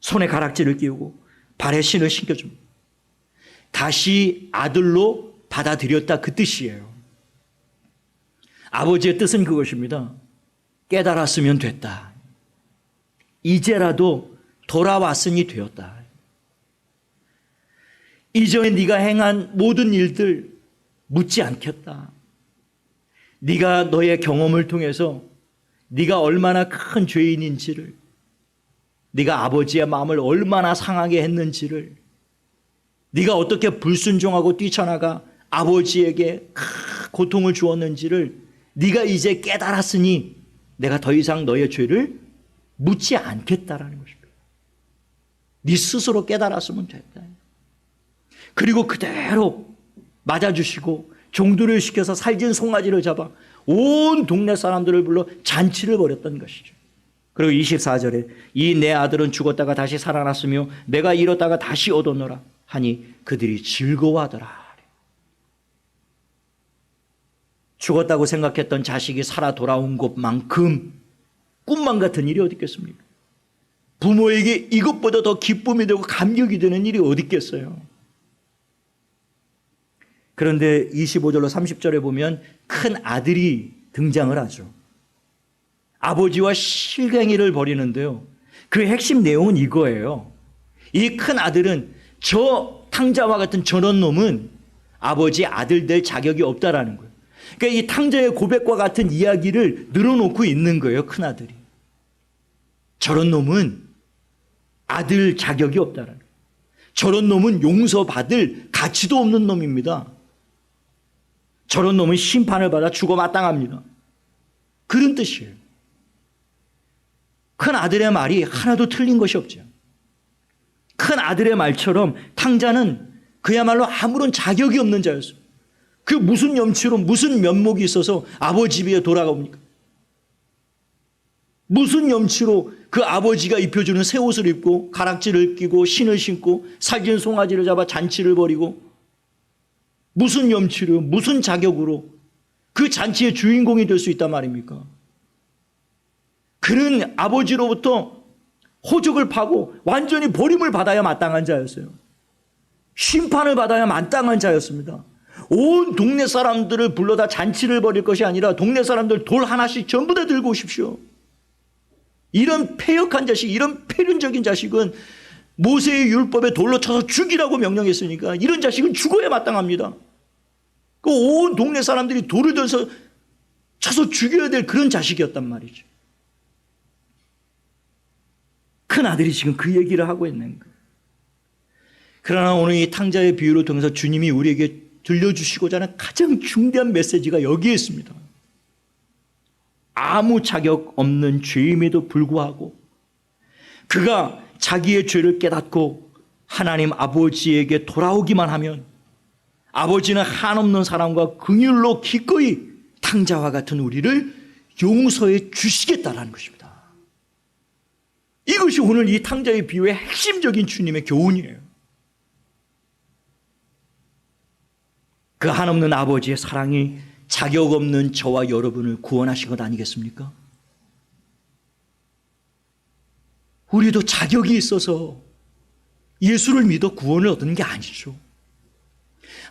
손에 가락지를 끼우고 발에 신을 신겨줍니다. 다시 아들로 받아들였다, 그 뜻이에요. 아버지의 뜻은 그것입니다. 깨달았으면 됐다. 이제라도 돌아왔으니 되었다. 이전에 네가 행한 모든 일들 묻지 않겠다. 네가 너의 경험을 통해서 네가 얼마나 큰 죄인인지를, 네가 아버지의 마음을 얼마나 상하게 했는지를, 네가 어떻게 불순종하고 뛰쳐나가 아버지에게 큰 고통을 주었는지를 네가 이제 깨달았으니 내가 더 이상 너의 죄를 묻지 않겠다라는 것입니다. 네 스스로 깨달았으면 됐다. 그리고 그대로 맞아주시고 종들을 시켜서 살진 송아지를 잡아 온 동네 사람들을 불러 잔치를 벌였던 것이죠. 그리고 24절에 이 내 아들은 죽었다가 다시 살아났으며 내가 잃었다가 다시 얻었노라 하니 그들이 즐거워하더라. 죽었다고 생각했던 자식이 살아 돌아온 것만큼 꿈만 같은 일이 어디 있겠습니까? 부모에게 이것보다 더 기쁨이 되고 감격이 되는 일이 어디 있겠어요? 그런데 25절로 30절에 보면 큰 아들이 등장을 하죠. 아버지와 실갱이를 벌이는데요. 그 핵심 내용은 이거예요. 이 큰 아들은 저 탕자와 같은 저런 놈은 아버지 아들 될 자격이 없다라는 거예요. 그러니까 이 탕자의 고백과 같은 이야기를 늘어놓고 있는 거예요. 큰 아들이. 저런 놈은 아들 자격이 없다라는 거예요. 저런 놈은 용서받을 가치도 없는 놈입니다. 저런 놈은 심판을 받아 죽어 마땅합니다. 그런 뜻이에요. 큰 아들의 말이 하나도 틀린 것이 없죠. 큰 아들의 말처럼 탕자는 그야말로 아무런 자격이 없는 자였어요. 그 무슨 염치로 무슨 면목이 있어서 아버지 집에 돌아갑니까? 무슨 염치로 그 아버지가 입혀주는 새 옷을 입고 가락지를 끼고 신을 신고 살진 송아지를 잡아 잔치를 벌이고 무슨 염치로 무슨 자격으로 그 잔치의 주인공이 될 수 있단 말입니까? 그는 아버지로부터 호적을 파고 완전히 버림을 받아야 마땅한 자였어요. 심판을 받아야 마땅한 자였습니다. 온 동네 사람들을 불러다 잔치를 벌일 것이 아니라 동네 사람들 돌 하나씩 전부 다 들고 오십시오. 이런 패역한 자식, 이런 패륜적인 자식은 모세의 율법에 돌로 쳐서 죽이라고 명령했으니까 이런 자식은 죽어야 마땅합니다. 그 온 동네 사람들이 돌을 들어서 쳐서 죽여야 될 그런 자식이었단 말이죠. 큰 아들이 지금 그 얘기를 하고 있는 거예요. 그러나 오늘 이 탕자의 비유를 통해서 주님이 우리에게 들려주시고자 하는 가장 중대한 메시지가 여기에 있습니다. 아무 자격 없는 죄임에도 불구하고 그가 자기의 죄를 깨닫고 하나님 아버지에게 돌아오기만 하면 아버지는 한없는 사랑과 긍휼로 기꺼이 탕자와 같은 우리를 용서해 주시겠다라는 것입니다. 이것이 오늘 이 탕자의 비유의 핵심적인 주님의 교훈이에요. 그 한없는 아버지의 사랑이 자격 없는 저와 여러분을 구원하신 것 아니겠습니까? 우리도 자격이 있어서 예수를 믿어 구원을 얻는 게 아니죠.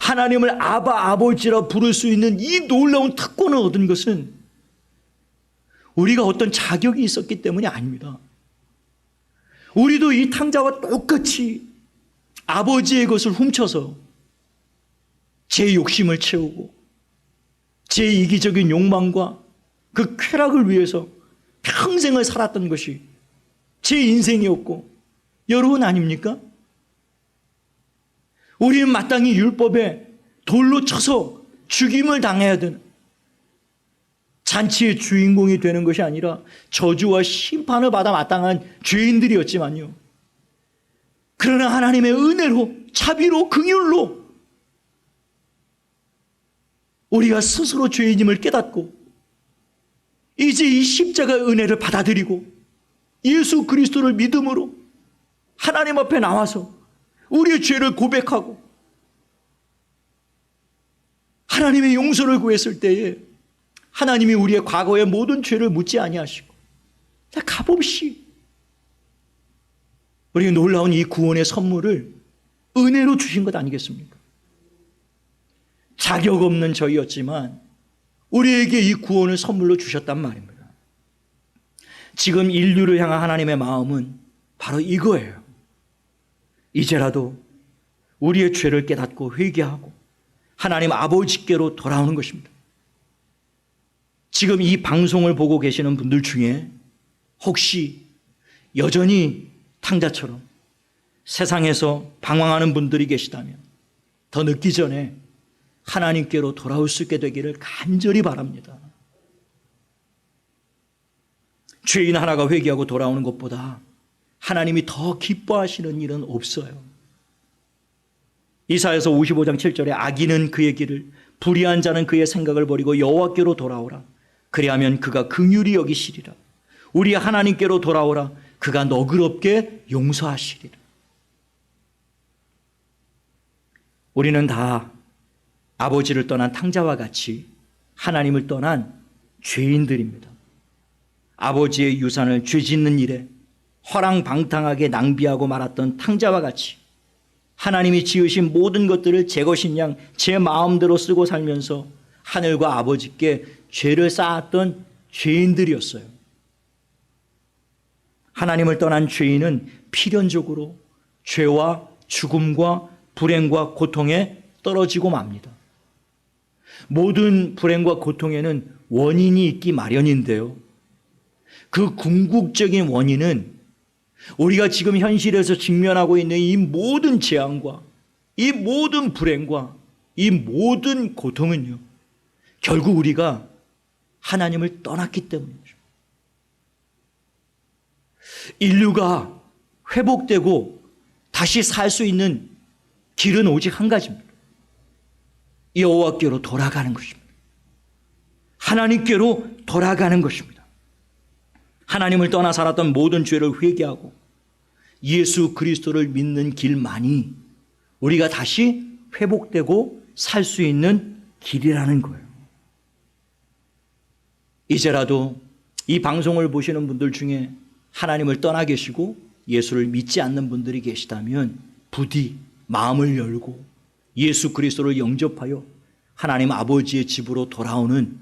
하나님을 아바 아버지라 부를 수 있는 이 놀라운 특권을 얻은 것은 우리가 어떤 자격이 있었기 때문이 아닙니다. 우리도 이 탕자와 똑같이 아버지의 것을 훔쳐서 제 욕심을 채우고 제 이기적인 욕망과 그 쾌락을 위해서 평생을 살았던 것이 제 인생이었고 여러분 아닙니까? 우리는 마땅히 율법에 돌로 쳐서 죽임을 당해야 되는 잔치의 주인공이 되는 것이 아니라 저주와 심판을 받아 마땅한 죄인들이었지만요. 그러나 하나님의 은혜로 자비로 긍휼로 우리가 스스로 죄인임을 깨닫고 이제 이 십자가의 은혜를 받아들이고 예수 그리스도를 믿음으로 하나님 앞에 나와서 우리의 죄를 고백하고 하나님의 용서를 구했을 때에 하나님이 우리의 과거의 모든 죄를 묻지 아니하시고 값없이 우리가 놀라운 이 구원의 선물을 은혜로 주신 것 아니겠습니까? 자격 없는 저희였지만 우리에게 이 구원을 선물로 주셨단 말입니다. 지금 인류를 향한 하나님의 마음은 바로 이거예요. 이제라도 우리의 죄를 깨닫고 회개하고 하나님 아버지께로 돌아오는 것입니다. 지금 이 방송을 보고 계시는 분들 중에 혹시 여전히 탕자처럼 세상에서 방황하는 분들이 계시다면 더 늦기 전에 하나님께로 돌아올 수 있게 되기를 간절히 바랍니다. 죄인 하나가 회개하고 돌아오는 것보다 하나님이 더 기뻐하시는 일은 없어요. 이사야서 55장 7절에 악인은 그의 길을 불의한 자는 그의 생각을 버리고 여호와께로 돌아오라. 그리하면 그가 긍휼히 여기시리라. 우리 하나님께로 돌아오라. 그가 너그럽게 용서하시리라. 우리는 다 아버지를 떠난 탕자와 같이 하나님을 떠난 죄인들입니다. 아버지의 유산을 죄 짓는 일에 허랑방탕하게 낭비하고 말았던 탕자와 같이 하나님이 지으신 모든 것들을 제 것인 양 제 마음대로 쓰고 살면서 하늘과 아버지께 죄를 쌓았던 죄인들이었어요. 하나님을 떠난 죄인은 필연적으로 죄와 죽음과 불행과 고통에 떨어지고 맙니다. 모든 불행과 고통에는 원인이 있기 마련인데요. 그 궁극적인 원인은 우리가 지금 현실에서 직면하고 있는 이 모든 재앙과 이 모든 불행과 이 모든 고통은요, 결국 우리가 하나님을 떠났기 때문이죠. 인류가 회복되고 다시 살 수 있는 길은 오직 한 가지입니다. 여호와께로 돌아가는 것입니다. 하나님께로 돌아가는 것입니다. 하나님을 떠나 살았던 모든 죄를 회개하고 예수 그리스도를 믿는 길만이 우리가 다시 회복되고 살 수 있는 길이라는 거예요. 이제라도 이 방송을 보시는 분들 중에 하나님을 떠나 계시고 예수를 믿지 않는 분들이 계시다면 부디 마음을 열고 예수 그리스도를 영접하여 하나님 아버지의 집으로 돌아오는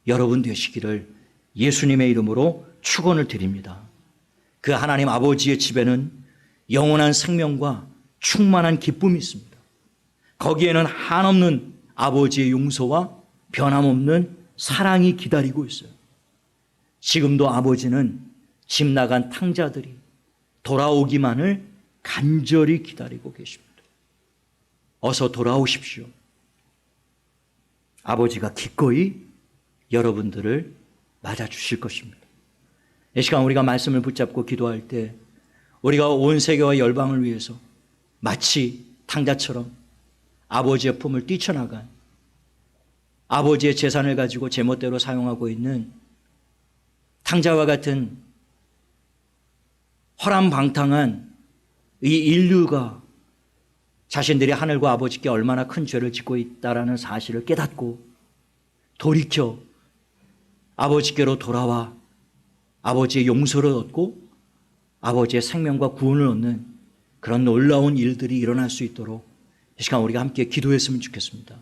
여러분 되시기를 예수님의 이름으로 축원을 드립니다. 그 하나님 아버지의 집에는 영원한 생명과 충만한 기쁨이 있습니다. 거기에는 한없는 아버지의 용서와 변함없는 사랑이 기다리고 있어요. 지금도 아버지는 집 나간 탕자들이 돌아오기만을 간절히 기다리고 계십니다. 어서 돌아오십시오. 아버지가 기꺼이 여러분들을 맞아주실 것입니다. 이 시간 우리가 말씀을 붙잡고 기도할 때 우리가 온 세계와 열방을 위해서 마치 탕자처럼 아버지의 품을 뛰쳐나간 아버지의 재산을 가지고 제멋대로 사용하고 있는 탕자와 같은 허람방탕한 이 인류가 자신들이 하늘과 아버지께 얼마나 큰 죄를 짓고 있다라는 사실을 깨닫고 돌이켜 아버지께로 돌아와 아버지의 용서를 얻고 아버지의 생명과 구원을 얻는 그런 놀라운 일들이 일어날 수 있도록 이 시간 우리가 함께 기도했으면 좋겠습니다.